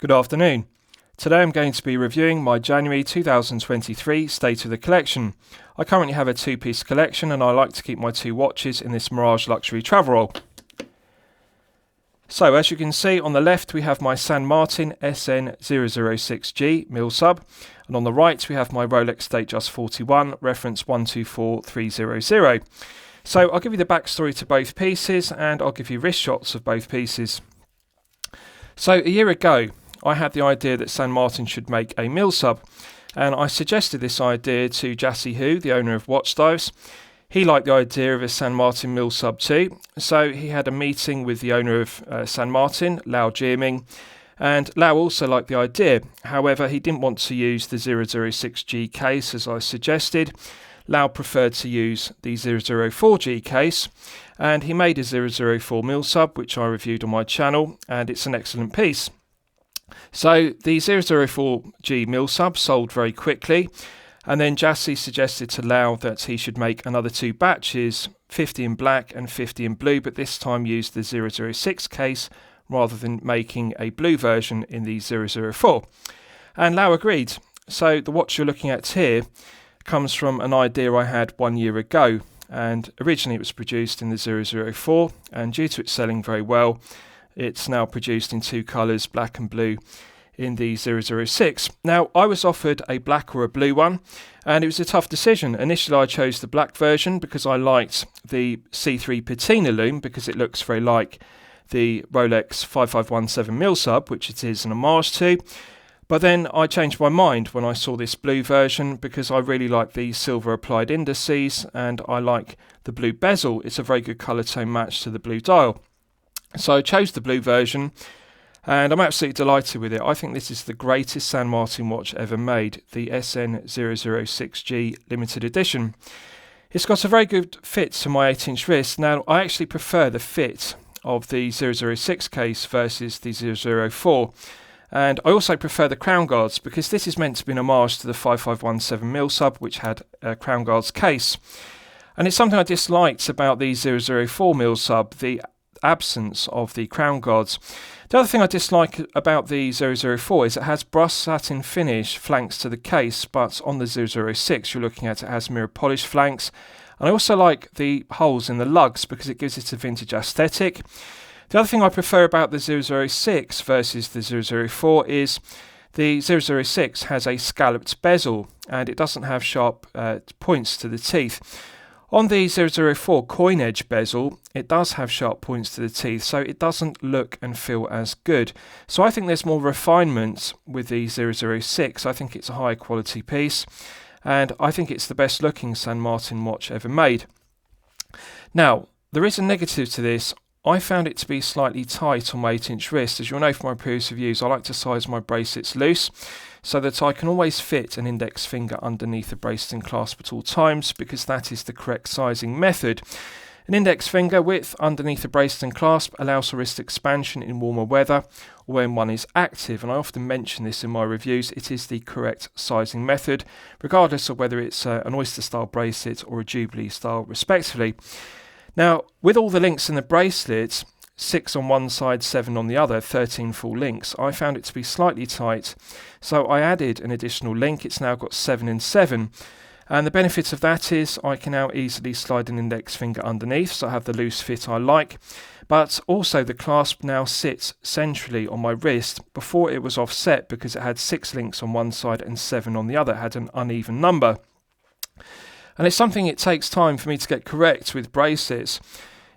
Good afternoon. Today I'm going to be reviewing my January 2023 State of the Collection. I currently have a two-piece collection and I like to keep my two watches in this Mirage Luxury travel roll. So as you can see, on the left we have my San Martin SN006G mil sub, and on the right we have my Rolex Datejust 41 reference 124300. So I'll give you the backstory to both pieces and I'll give you wrist shots of both pieces. So a year ago I had the idea that San Martin should make a mil sub, and I suggested this idea to Jassy Hu, the owner of Watch Dives. He liked the idea of a San Martin mil sub too, so he had a meeting with the owner of San Martin, Lau Jieming, and Lau also liked the idea. However, he didn't want to use the 006G case as I suggested. Lau preferred to use the 004G case, and he made a 004 mil sub, which I reviewed on my channel, and it's an excellent piece. So the 004G mil sub sold very quickly, and then Jassy suggested to Lau that he should make another two batches, 50 in black and 50 in blue, but this time use the 006 case rather than making a blue version in the 004. And Lau agreed. So the watch you're looking at here comes from an idea I had 1 year ago, and originally it was produced in the 004, and due to it selling very well, it's now produced in two colours, black and blue, in the 006. Now, I was offered a black or a blue one, and it was a tough decision. Initially, I chose the black version because I liked the C3 patina lume because it looks very like the Rolex 5517 mil sub, which it is an homage to. But then I changed my mind when I saw this blue version because I really like the silver applied indices and I like the blue bezel. It's a very good colour tone match to the blue dial. So I chose the blue version and I'm absolutely delighted with it. I think this is the greatest San Martin watch ever made, the SN006G limited edition. It's got a very good fit to my 8-inch wrist. Now I actually prefer the fit of the 006 case versus the 004. And I also prefer the crown guards because this is meant to be an homage to the 5517 mil sub, which had a crown guards case. And it's something I disliked about the 004 mil sub, the absence of the crown guards. The other thing I dislike about the 004 is it has brushed satin finish flanks to the case, but on the 006 you're looking at it has mirror polish flanks. And I also like the holes in the lugs because it gives it a vintage aesthetic. The other thing I prefer about the 006 versus the 004 is the 006 has a scalloped bezel and it doesn't have sharp points to the teeth. On the 004 coin edge bezel, it does have sharp points to the teeth, so it doesn't look and feel as good. So I think there's more refinement with the 006. I think it's a high quality piece, and I think it's the best looking San Martin watch ever made. Now, there is a negative to this. I found it to be slightly tight on my 8-inch wrist. As you'll know from my previous reviews, I like to size my bracelets loose so that I can always fit an index finger underneath the bracelet and clasp at all times because that is the correct sizing method. An index finger width underneath the bracelet and clasp allows for wrist expansion in warmer weather or when one is active, and I often mention this in my reviews. It is the correct sizing method regardless of whether it's an oyster style bracelet or a Jubilee style respectively. Now, with all the links in the bracelet, 6 on one side, 7 on the other, 13 full links, I found it to be slightly tight. So I added an additional link. It's now got 7 and 7. And the benefit of that is I can now easily slide an index finger underneath, so I have the loose fit I like. But also the clasp now sits centrally on my wrist. Before it was offset because it had 6 links on one side and 7 on the other. It had an uneven number. And it's something it takes time for me to get correct with bracelets.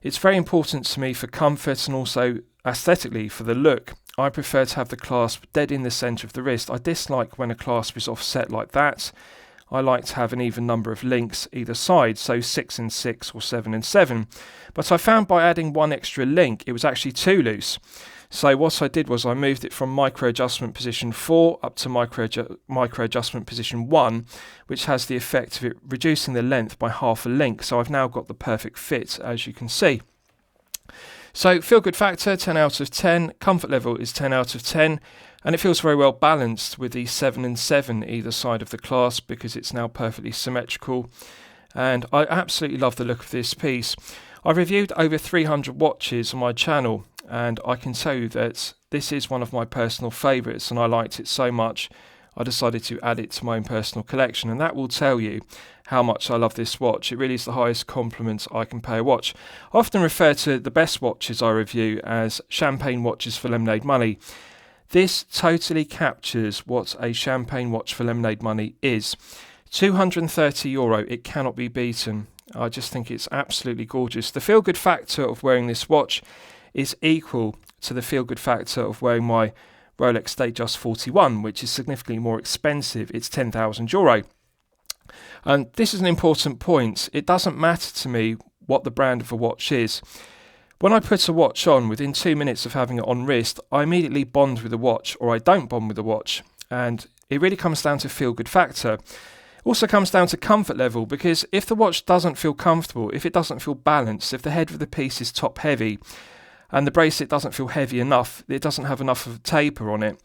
It's very important to me for comfort and also aesthetically for the look. I prefer to have the clasp dead in the centre of the wrist. I dislike when a clasp is offset like that. I like to have an even number of links either side, so 6 and 6 or 7 and 7. But I found by adding one extra link, it was actually too loose. So what I did was I moved it from micro adjustment position 4 up to micro adjustment position 1, which has the effect of it reducing the length by half a link. So I've now got the perfect fit, as you can see. So feel good factor, 10 out of 10. Comfort level is 10 out of 10. And it feels very well balanced with the 7 and 7 either side of the clasp because it's now perfectly symmetrical. And I absolutely love the look of this piece. I've reviewed over 300 watches on my channel, and I can tell you that this is one of my personal favourites, and I liked it so much I decided to add it to my own personal collection, and that will tell you how much I love this watch. It really is the highest compliment I can pay a watch. I often refer to the best watches I review as champagne watches for lemonade money. This totally captures what a champagne watch for lemonade money is. €230, it cannot be beaten. I just think it's absolutely gorgeous. The feel-good factor of wearing this watch is equal to the feel-good factor of wearing my Rolex Datejust 41, which is significantly more expensive. It's €10,000. And this is an important point. It doesn't matter to me what the brand of a watch is. When I put a watch on, within 2 minutes of having it on wrist, I immediately bond with the watch, or I don't bond with the watch. And it really comes down to feel-good factor. Also comes down to comfort level, because if the watch doesn't feel comfortable, if it doesn't feel balanced, if the head of the piece is top heavy and the bracelet doesn't feel heavy enough, it doesn't have enough of a taper on it,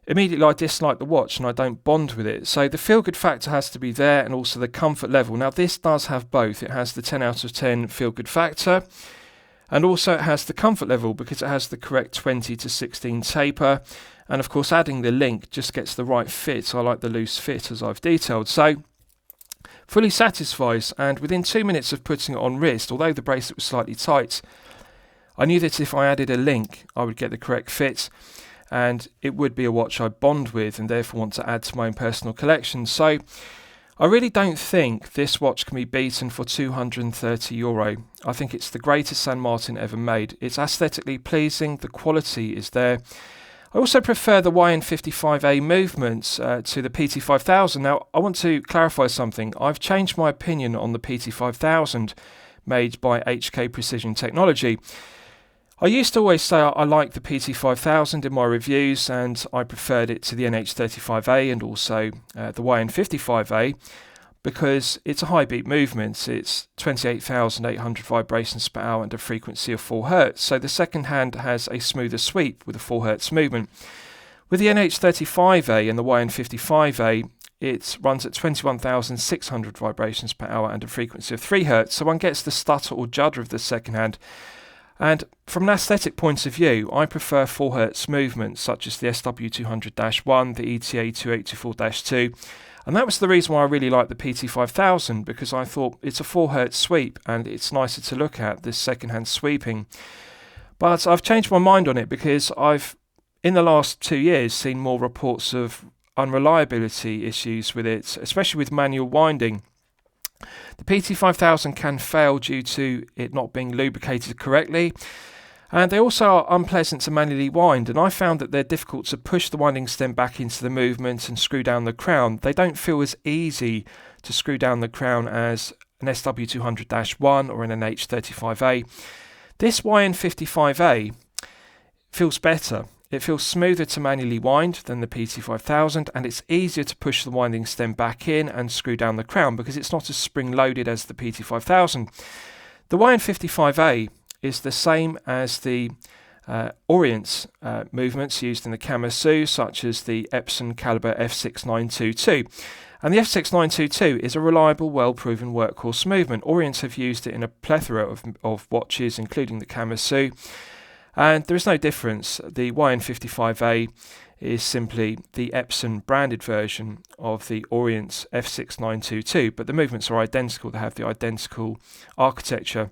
immediately I dislike the watch and I don't bond with it. So the feel-good factor has to be there, and also the comfort level. Now this does have both. It has the 10 out of 10 feel-good factor, and also it has the comfort level because it has the correct 20 to 16 taper. And of course adding the link just gets the right fit. I like the loose fit as I've detailed. So fully satisfies, and within 2 minutes of putting it on wrist, although the bracelet was slightly tight, I knew that if I added a link I would get the correct fit, and it would be a watch I bond with and therefore want to add to my own personal collection. So I really don't think this watch can be beaten for €230. I think it's the greatest San Martin ever made. It's aesthetically pleasing, the quality is there. I also prefer the YN55A movements to the PT5000. Now, I want to clarify something. I've changed my opinion on the PT5000 made by HK Precision Technology. I used to always say I like the PT5000 in my reviews, and I preferred it to the NH35A and also the YN55A because it's a high beat movement. It's 28,800 vibrations per hour and a frequency of 4 Hz. So the second hand has a smoother sweep with a 4 Hz movement. With the NH35A and the YN55A, it runs at 21,600 vibrations per hour and a frequency of 3 Hz. So one gets the stutter or judder of the second hand. And from an aesthetic point of view, I prefer 4 Hz movements such as the SW200-1, the ETA 2824-2. And that was the reason why I really liked the PT5000, because I thought it's a 4 Hz sweep and it's nicer to look at, this second-hand sweeping. But I've changed my mind on it because I've, in the last 2 years, seen more reports of unreliability issues with it, especially with manual winding. The PT5000 can fail due to it not being lubricated correctly, and they also are unpleasant to manually wind, and I found that they're difficult to push the winding stem back into the movement and screw down the crown. They don't feel as easy to screw down the crown as an SW200-1 or an NH35A. This YN55A feels better. It feels smoother to manually wind than the PT5000, and it's easier to push the winding stem back in and screw down the crown because it's not as spring-loaded as the PT5000. The YN55A is the same as the Orient movements used in the Kamasu, such as the Epson caliber F6922. And the F6922 is a reliable, well-proven workhorse movement. Orient have used it in a plethora of watches, including the Kamasu. And there is no difference. The YN55A is simply the Epson branded version of the Orient F6922, but the movements are identical. They have the identical architecture.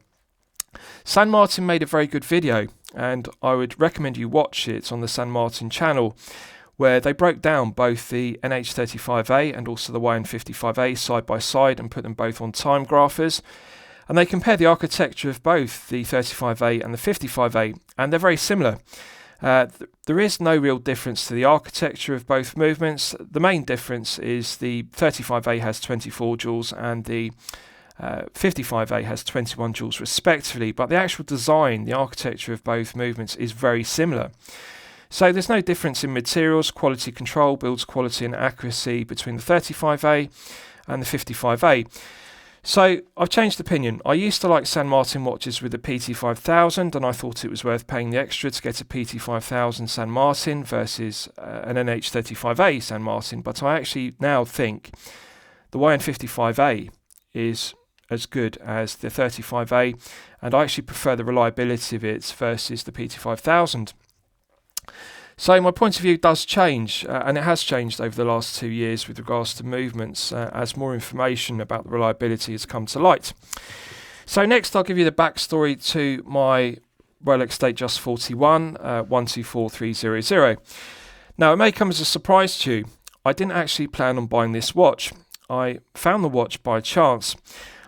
San Martin made a very good video, and I would recommend you watch it on the San Martin channel, where they broke down both the NH35A and also the YN55A side by side and put them both on time graphers. And they compare the architecture of both the 35A and the 55A, and they're very similar. There is no real difference to the architecture of both movements. The main difference is the 35A has 24 joules and the 55A has 21 joules respectively, but the actual design, the architecture of both movements is very similar. So there's no difference in materials, quality control, builds quality and accuracy between the 35A and the 55A. So I've changed opinion. I used to like San Martin watches with the PT5000, and I thought it was worth paying the extra to get a PT5000 San Martin versus an NH35A San Martin, but I actually now think the YN55A is as good as the 35A, and I actually prefer the reliability of it versus the PT5000. So my point of view does change, and it has changed over the last 2 years with regards to movements as more information about the reliability has come to light. So next I'll give you the backstory to my Rolex Datejust 41 124300. Now it may come as a surprise to you, I didn't actually plan on buying this watch. I found the watch by chance.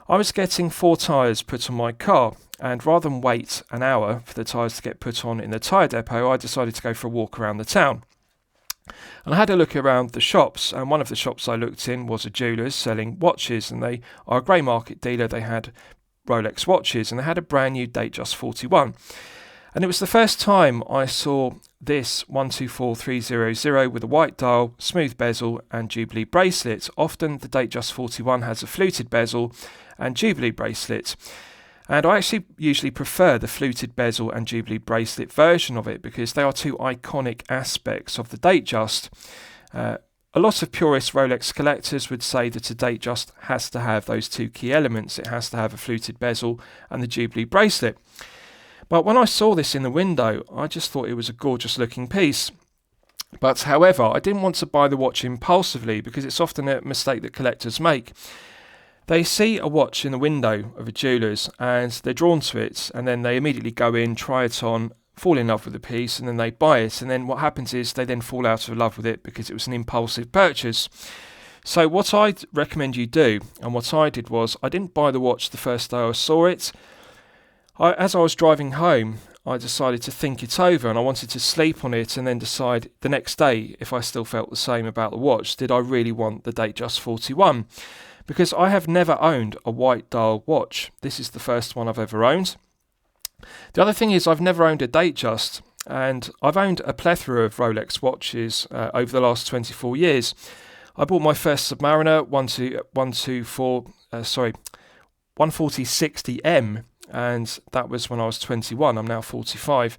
I was getting 4 tyres put on my car, and rather than wait an hour for the tyres to get put on in the tyre depot, I decided to go for a walk around the town. And I had a look around the shops, and one of the shops I looked in was a jeweller's selling watches, and they are a grey market dealer. They had Rolex watches, and they had a brand new Datejust 41. And it was the first time I saw this 124300 with a white dial, smooth bezel and Jubilee bracelet. Often the Datejust 41 has a fluted bezel and Jubilee bracelet. And I actually usually prefer the fluted bezel and Jubilee bracelet version of it because they are 2 iconic aspects of the Datejust. A lot of purist Rolex collectors would say that a Datejust has to have those 2 key elements. It has to have a fluted bezel and the Jubilee bracelet. But when I saw this in the window, I just thought it was a gorgeous looking piece. But however, I didn't want to buy the watch impulsively because it's often a mistake that collectors make. They see a watch in the window of a jeweller's and they're drawn to it, and then they immediately go in, try it on, fall in love with the piece, and then they buy it. And then what happens is they then fall out of love with it because it was an impulsive purchase. So what I'd recommend you do, and what I did was, I didn't buy the watch the first day I saw it. As I was driving home, I decided to think it over, and I wanted to sleep on it and then decide the next day if I still felt the same about the watch. Did I really want the Datejust 41? Because I have never owned a white dial watch. This is the first one I've ever owned. The other thing is I've never owned a Datejust, and I've owned a plethora of Rolex watches over the last 24 years. I bought my first Submariner 14060M, and that was when I was 21. I'm now 45,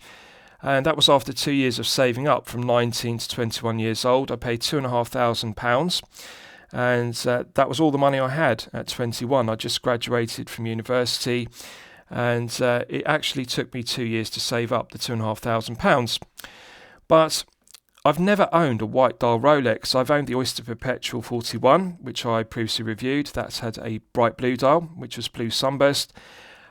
and that was after 2 years of saving up from 19 to 21 years old. I paid £2,500, and that was all the money I had at 21. I just graduated from university, and it actually took me 2 years to save up the £2,500. But I've never owned a white dial Rolex. I've owned the Oyster Perpetual 41, which I previously reviewed. That's had a bright blue dial, which was blue sunburst.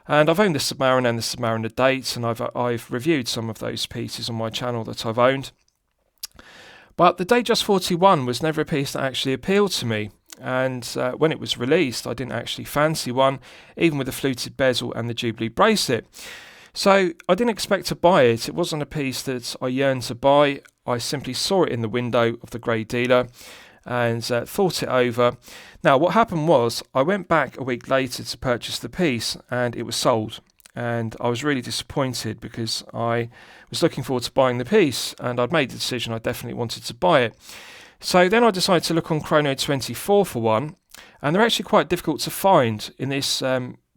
And I've owned the Submariner and the Submariner Dates, and I've reviewed some of those pieces on my channel that I've owned. But the Datejust 41 was never a piece that actually appealed to me. And when it was released, I didn't actually fancy one, even with the fluted bezel and the Jubilee bracelet. So I didn't expect to buy it. It wasn't a piece that I yearned to buy. I simply saw it in the window of the grey dealer and thought it over. Now what happened was I went back a week later to purchase the piece, and it was sold. And I was really disappointed because I was looking forward to buying the piece, and I'd made the decision I definitely wanted to buy it. So then I decided to look on Chrono24 for one, and they're actually quite difficult to find in this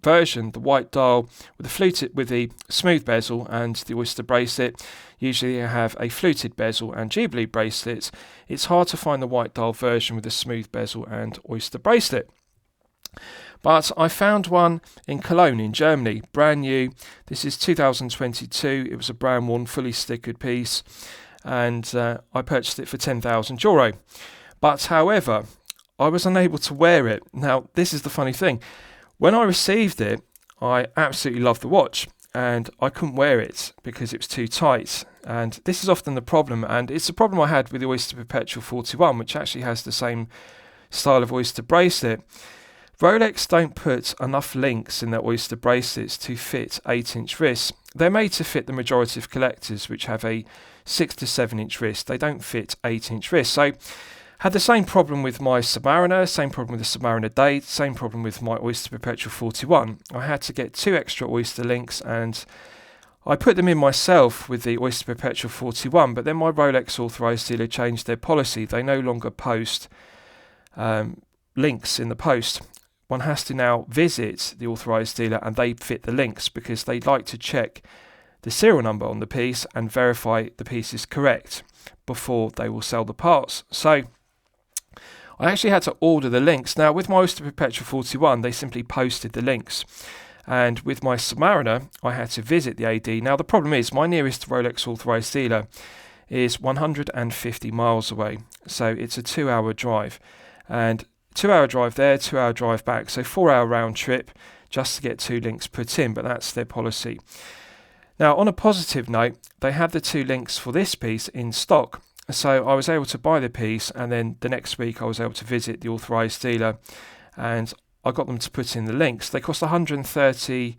version. The white dial with the smooth bezel and the Oyster bracelet. Usually you have a fluted bezel and Jubilee bracelet. It's hard to find the white dial version with the smooth bezel and Oyster bracelet. But I found one in Cologne in Germany, brand new. This is 2022. It was a brown one, fully stickered piece, and I purchased it for €10,000. But however, I was unable to wear it. Now, this is the funny thing. When I received it, I absolutely loved the watch, and I couldn't wear it because it was too tight. And this is often the problem, and it's a problem I had with the Oyster Perpetual 41, which actually has the same style of Oyster bracelet. Rolex don't put enough links in their Oyster bracelets to fit 8-inch wrists. They're made to fit the majority of collectors, which have a 6 to 7-inch wrist. They don't fit 8-inch wrists. So had the same problem with my Submariner, same problem with the Submariner Date, same problem with my Oyster Perpetual 41. I had to get 2 extra Oyster links, and I put them in myself with the Oyster Perpetual 41, but then my Rolex authorised dealer changed their policy. They no longer post links in the post. One has to now visit the authorised dealer and they fit the links because they like to check the serial number on the piece and verify the piece is correct before they will sell the parts. So I actually had to order the links. Now with my Oyster Perpetual 41, they simply posted the links. And with my Submariner, I had to visit the AD. Now the problem is my nearest Rolex authorised dealer is 150 miles away. So it's a 2-hour drive. And 2-hour drive there, 2-hour drive back. So 4-hour round trip just to get 2 links put in, but that's their policy. Now on a positive note, they had the 2 links for this piece in stock. So I was able to buy the piece, and then the next week I was able to visit the authorised dealer and I got them to put in the links. They cost £130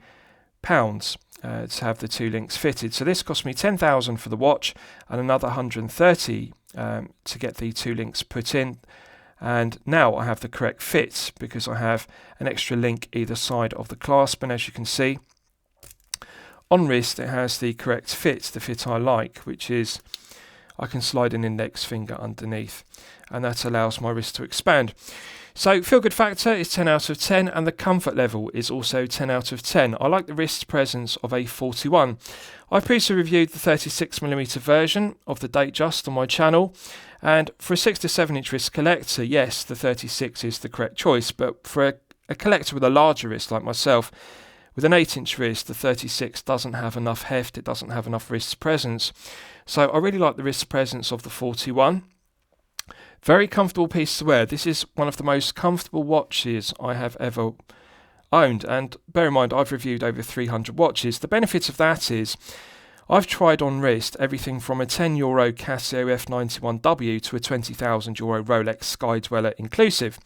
to have the 2 links fitted. So this cost me $10,000 for the watch and another $130 to get the 2 links put in. And now I have the correct fit because I have an extra link either side of the clasp. And as you can see, on wrist it has the correct fit, the fit I like, which is I can slide an index finger underneath, and that allows my wrist to expand. So feel good factor is 10 out of 10, and the comfort level is also 10 out of 10. I like the wrist presence of a 41. I previously reviewed the 36mm version of the datejust on my channel, and for a 6 to 7 inch wrist collector, yes, the 36 is the correct choice, but for a collector with a larger wrist like myself, with an 8-inch wrist, the 36 doesn't have enough heft, it doesn't have enough wrist presence. So I really like the wrist presence of the 41. Very comfortable piece to wear. This is one of the most comfortable watches I have ever owned. And bear in mind, I've reviewed over 300 watches. The benefit of that is I've tried on wrist everything from a €10 Casio F91W to a €20,000 Rolex Sky Dweller inclusive.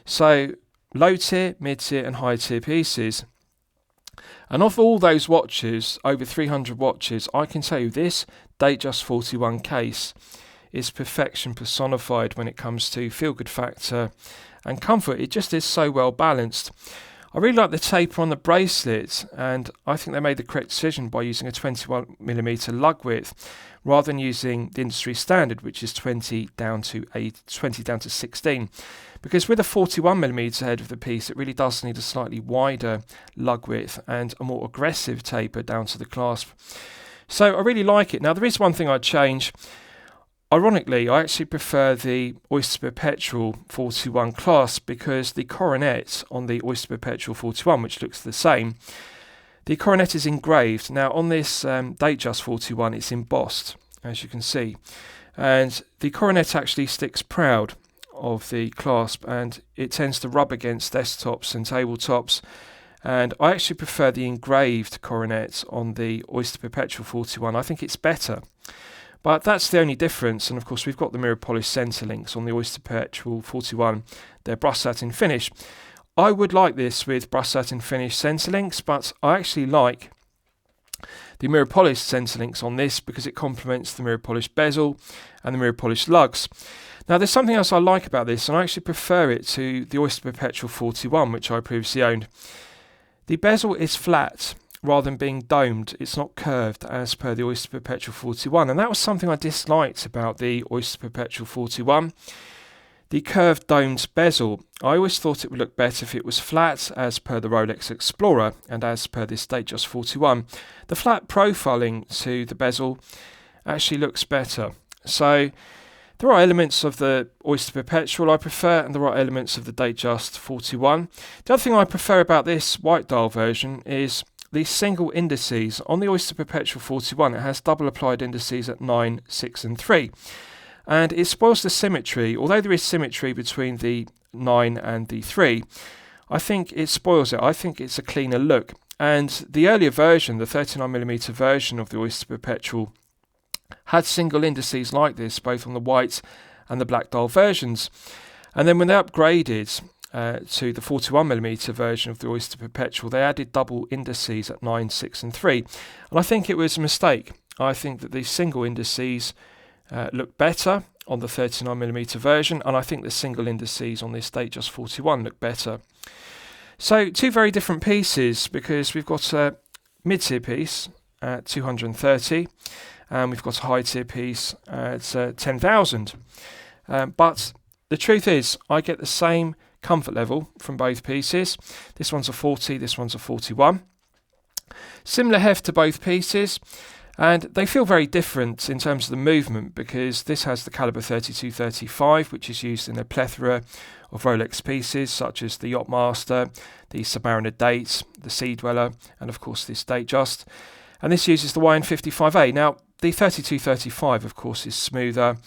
So low tier, mid tier and high tier pieces. And of all those watches, over 300 watches, I can tell you this Datejust 41 case is perfection personified when it comes to feel-good factor and comfort. It just is so well balanced. I really like the taper on the bracelet, and I think they made the correct decision by using a 21mm lug width rather than using the industry standard, which is 20 down to 16. Because with a 41mm head of the piece, it really does need a slightly wider lug width and a more aggressive taper down to the clasp. So I really like it. Now there is one thing I'd change. Ironically, I actually prefer the Oyster Perpetual 41 clasp because the coronet on the Oyster Perpetual 41, which looks the same, the coronet is engraved. Now on this Datejust 41, it's embossed, as you can see. And the coronet actually sticks proud of the clasp, and it tends to rub against desktops and tabletops. And I actually prefer the engraved coronet on the Oyster Perpetual 41. I think it's better. But that's the only difference, and of course we've got the mirror polish centre links on the Oyster Perpetual 41. They're brushed satin finish. I would like this with brushed satin finish centre links, but I actually like the mirror polish centre links on this because it complements the mirror polish bezel and the mirror polish lugs. Now there's something else I like about this, and I actually prefer it to the Oyster Perpetual 41, which I previously owned. The bezel is flat rather than being domed. It's not curved as per the Oyster Perpetual 41, and that was something I disliked about the Oyster Perpetual 41. The curved domed bezel, I always thought it would look better if it was flat as per the Rolex Explorer and as per this Datejust 41. The flat profiling to the bezel actually looks better. So there are elements of the Oyster Perpetual I prefer, and there are elements of the Datejust 41. The other thing I prefer about this white dial version is the single indices. On the Oyster Perpetual 41, it has double applied indices at 9, 6 and 3. And it spoils the symmetry. Although there is symmetry between the 9 and the 3, I think it spoils it. I think it's a cleaner look. And the earlier version, the 39mm version of the Oyster Perpetual, had single indices like this, both on the white and the black dial versions. And then when they upgraded to the 41mm version of the Oyster Perpetual, they added double indices at 9, 6 and 3. And I think it was a mistake. I think that the single indices look better on the 39mm version, and I think the single indices on this Datejust 41 look better. So two very different pieces, because we've got a mid-tier piece at 230 and we've got a high-tier piece at 10,000. But the truth is, I get the same comfort level from both pieces. This one's a 40, this one's a 41. Similar heft to both pieces. And they feel very different in terms of the movement, because this has the caliber 32-35, which is used in a plethora of Rolex pieces, such as the Yachtmaster, the Submariner Date, the Sea Dweller, and of course this Datejust. And this uses the YN55A. Now, the 32-35, of course, is smoother.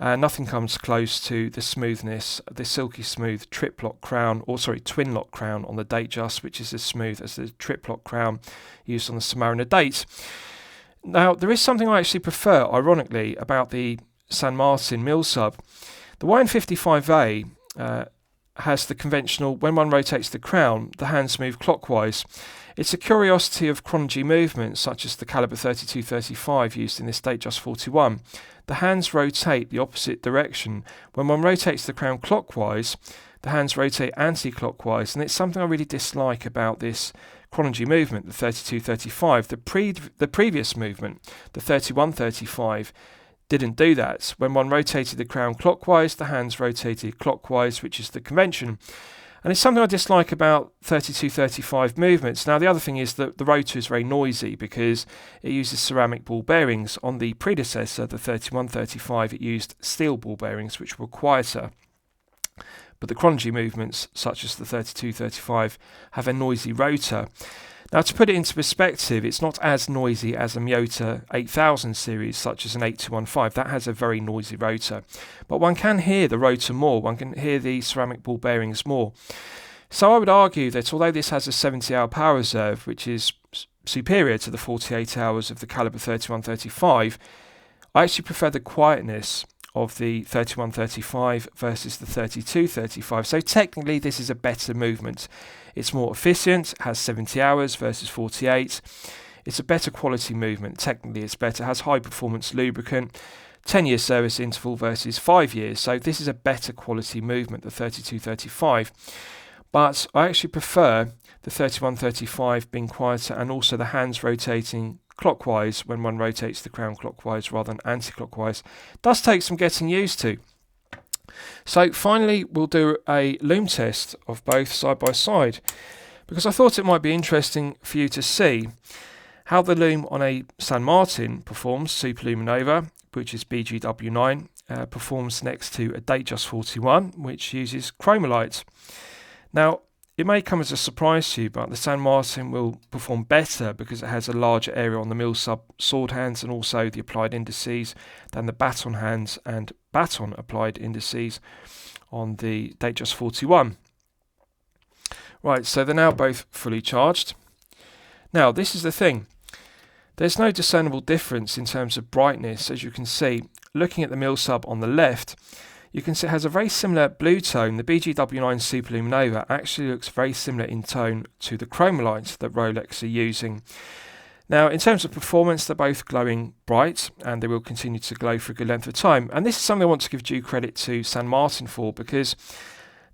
Nothing comes close to the smoothness, the silky smooth twin lock crown on the Datejust, which is as smooth as the triplock crown used on the Submariner Date. Now, there is something I actually prefer, ironically, about the San Martin Mil Sub. The YN55A has the conventional, when one rotates the crown, the hands move clockwise. It's a curiosity of chronology movements, such as the caliber 32-35 used in this Datejust 41. The hands rotate the opposite direction. When one rotates the crown clockwise, the hands rotate anti-clockwise, and it's something I really dislike about this chronology movement, the 32-35. The previous movement, the 31-35, didn't do that. When one rotated the crown clockwise, the hands rotated clockwise, which is the convention. And it's something I dislike about 32-35 movements. Now, the other thing is that the rotor is very noisy because it uses ceramic ball bearings. On the predecessor, the 31-35, it used steel ball bearings, which were quieter. But the chronology movements, such as the 32-35, have a noisy rotor. Now, to put it into perspective, it's not as noisy as a Miyota 8000 series, such as an 8215. That has a very noisy rotor. But one can hear the rotor more. One can hear the ceramic ball bearings more. So I would argue that although this has a 70-hour power reserve, which is superior to the 48 hours of the caliber 31-35, I actually prefer the quietness of the 31-35 versus the 32-35. So technically this is a better movement. It's more efficient, has 70 hours versus 48. It's a better quality movement. Technically it's better, has high performance lubricant, 10-year service interval versus 5 years. So this is a better quality movement, the 32-35. But I actually prefer the 31-35 being quieter, and also the hands rotating clockwise when one rotates the crown clockwise rather than anti-clockwise. Does take some getting used to. So finally we'll do a lume test of both side by side, because I thought it might be interesting for you to see how the lume on a San Martin performs, Superluminova, which is BGW9, performs next to a Datejust 41, which uses chromolite. Now, it may come as a surprise to you, but the San Martin will perform better because it has a larger area on the Mil Sub sword hands and also the applied indices than the baton hands and baton applied indices on the Datejust 41. Right, so they're now both fully charged. Now, this is the thing. There's no discernible difference in terms of brightness, as you can see. Looking at the Mil Sub on the left, you can see it has a very similar blue tone. The BGW9 Superluminova actually looks very similar in tone to the chromolite that Rolex are using. Now, in terms of performance, they're both glowing bright, and they will continue to glow for a good length of time. And this is something I want to give due credit to San Martin for, because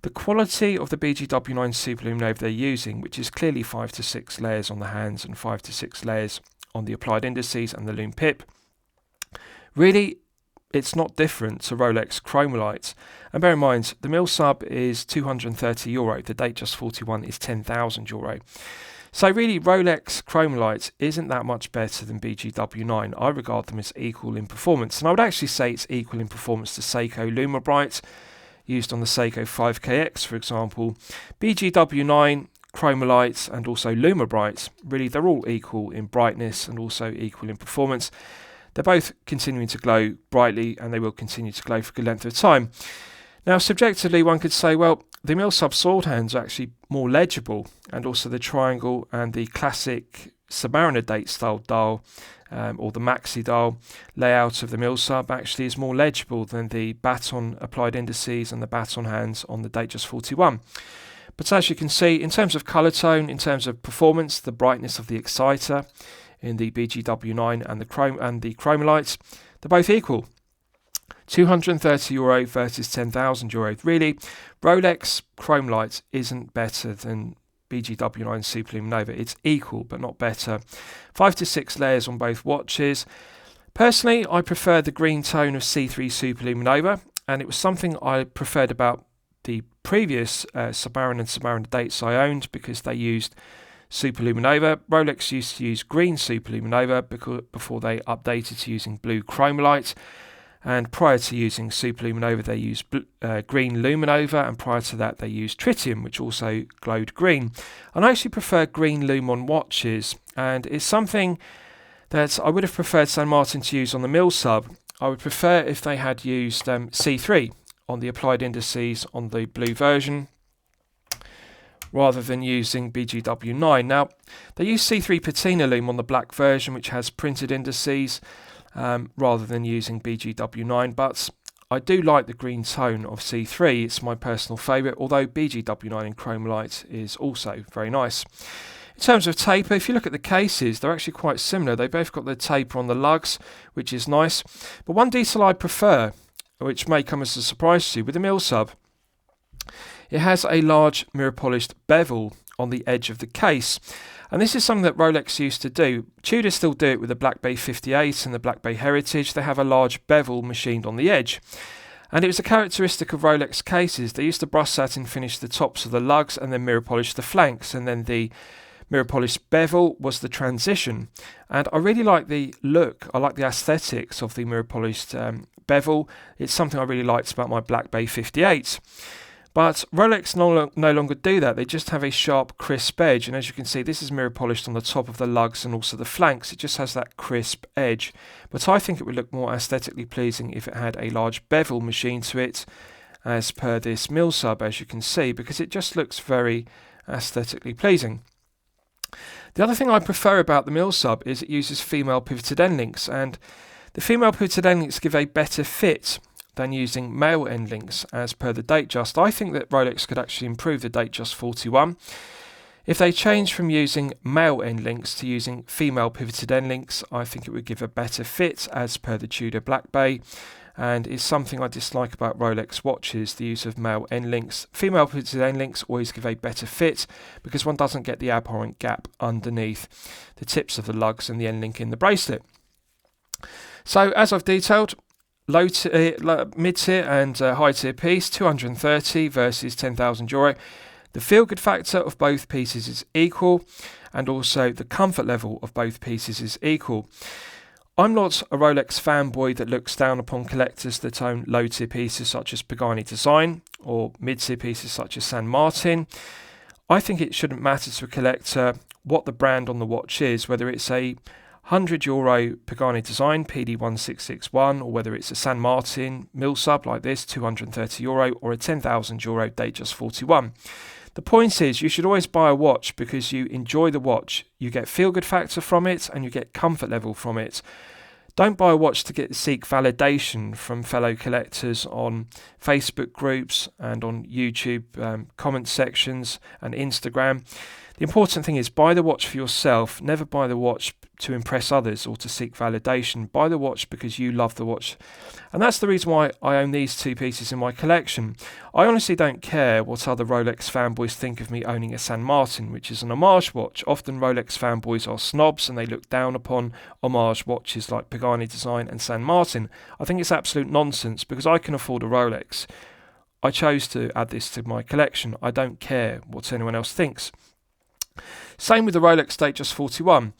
the quality of the BGW9 Superluminova they're using, which is clearly 5 to 6 layers on the hands and 5 to 6 layers on the applied indices and the lume pip, really, it's not different to Rolex chromolite. And bear in mind, the Mil Sub is €230, the Datejust 41 is €10,000. So really, Rolex chromolite isn't that much better than BGW9. I regard them as equal in performance, and I would actually say it's equal in performance to Seiko Lume Bright, used on the Seiko 5KX, for example. BGW9, chromolite, and also Lume Bright, really they're all equal in brightness and also equal in performance. They're both continuing to glow brightly, and they will continue to glow for a good length of time. Now, subjectively, one could say, well, the Mil Sub sword hands are actually more legible, and also the triangle and the classic Submariner Date style dial, or the maxi dial layout of the Mil Sub actually is more legible than the baton applied indices and the baton hands on the Datejust 41. But as you can see, in terms of colour tone, in terms of performance, the brightness of the exciter in the BGW9 and the chromolite, they're both equal. €230 versus €10,000. Really, Rolex chromolite isn't better than BGW9 Superluminova. It's equal, but not better. 5 to 6 layers on both watches. Personally, I prefer the green tone of C3 Superluminova, and it was something I preferred about the previous Submariner and Submariner Dates I owned, because they used superluminova. Rolex used to use green superluminova before they updated to using blue chromalite. And prior to using superluminova, they used green luminova, and prior to that, they used tritium, which also glowed green. And I actually prefer green lume on watches, and it's something that I would have preferred San Martin to use on the mil sub. I would prefer if they had used C3 on the applied indices on the blue version, rather than using BGW9. Now, they use C3 patina lume on the black version, which has printed indices, rather than using BGW9, but I do like the green tone of C3. It's my personal favourite, although BGW9 in chromalite is also very nice. In terms of taper, if you look at the cases, they're actually quite similar. They both got the taper on the lugs, which is nice. But one detail I prefer, which may come as a surprise to you, with the mil sub, it has a large mirror polished bevel on the edge of the case. And this is something that Rolex used to do. Tudor still do it with the Black Bay 58 and the Black Bay Heritage. They have a large bevel machined on the edge. And it was a characteristic of Rolex cases. They used to brush satin finish the tops of the lugs and then mirror polish the flanks. And then the mirror polished bevel was the transition. And I really like the look. I like the aesthetics of the mirror polished bevel. It's something I really liked about my Black Bay 58. But Rolex no longer do that. They just have a sharp, crisp edge. And as you can see, this is mirror polished on the top of the lugs and also the flanks. It just has that crisp edge. But I think it would look more aesthetically pleasing if it had a large bevel machine to it, as per this mil sub, as you can see, because it just looks very aesthetically pleasing. The other thing I prefer about the mil sub is it uses female pivoted end links, and the female pivoted end links give a better fit than using male end links, as per the datejust. I think that Rolex could actually improve the datejust 41 if they change from using male end links to using female pivoted end links. I think it would give a better fit, as per the Tudor Black Bay, and is something I dislike about Rolex watches, the use of male end links. Female pivoted end links always give a better fit because one doesn't get the abhorrent gap underneath the tips of the lugs and the end link in the bracelet. So, as I've detailed, mid-tier and high-tier piece, 230 versus 10,000 euro. The feel-good factor of both pieces is equal, and also the comfort level of both pieces is equal. I'm not a Rolex fanboy that looks down upon collectors that own low-tier pieces such as Pagani Design or mid-tier pieces such as San Martin. I think it shouldn't matter to a collector what the brand on the watch is, whether it's a €100 Pagani Design PD1661, or whether it's a San Martin mil sub like this, €230, or a €10,000 datejust 41. The point is, you should always buy a watch because you enjoy the watch, you get feel-good factor from it, and you get comfort level from it. Don't buy a watch to seek validation from fellow collectors on Facebook groups and on YouTube comment sections and Instagram. The important thing is, buy the watch for yourself. Never buy the watch to impress others or to seek validation. Buy the watch because you love the watch. And that's the reason why I own these two pieces in my collection. I honestly don't care what other Rolex fanboys think of me owning a San Martin, which is an homage watch. Often Rolex fanboys are snobs and they look down upon homage watches like Pagani Design and San Martin. I think it's absolute nonsense because I can afford a Rolex. I chose to add this to my collection. I don't care what anyone else thinks. Same with the Rolex Datejust 41.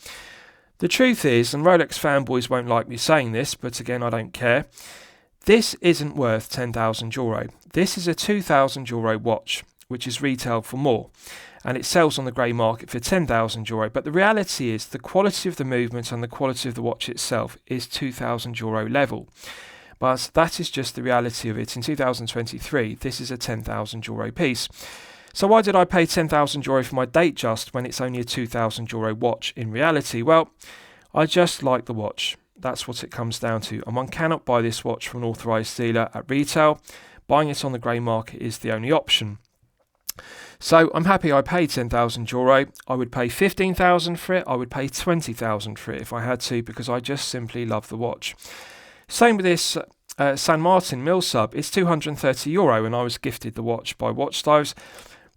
The truth is, and Rolex fanboys won't like me saying this, but again, I don't care, this isn't worth €10,000. This is a €2,000 watch, which is retailed for more, and it sells on the grey market for €10,000. But the reality is, the quality of the movement and the quality of the watch itself is €2,000 level. But that is just the reality of it. In 2023, this is a €10,000 piece. So why did I pay €10,000 for my Datejust when it's only a €2,000 watch in reality? Well, I just like the watch. That's what it comes down to. And one cannot buy this watch from an authorised dealer at retail. Buying it on the grey market is the only option. So I'm happy I paid €10,000. I would pay $15,000 for it. I would pay $20,000 for it if I had to, because I just simply love the watch. Same with this San Martin mil sub. It's €230 and I was gifted the watch by Watch Dives.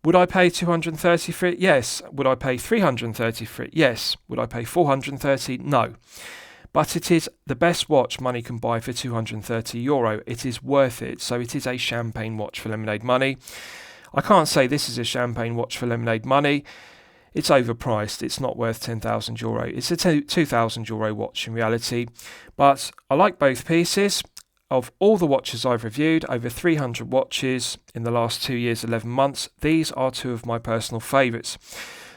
Would I pay $230 for it? Yes. Would I pay $330 for it? Yes. Would I pay $430? No. But it is the best watch money can buy for €230. It is worth it. So it is a champagne watch for lemonade money. I can't say this is a champagne watch for lemonade money. it's overpriced. It's not worth €10,000. It's a €2,000 watch in reality. But I like both pieces. Of all the watches I've reviewed, over 300 watches in the last 2 years, 11 months, these are two of my personal favourites.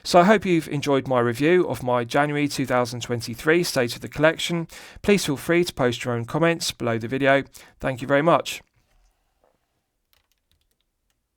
So I hope you've enjoyed my review of my January 2023 State of the Collection. Please feel free to post your own comments below the video. Thank you very much.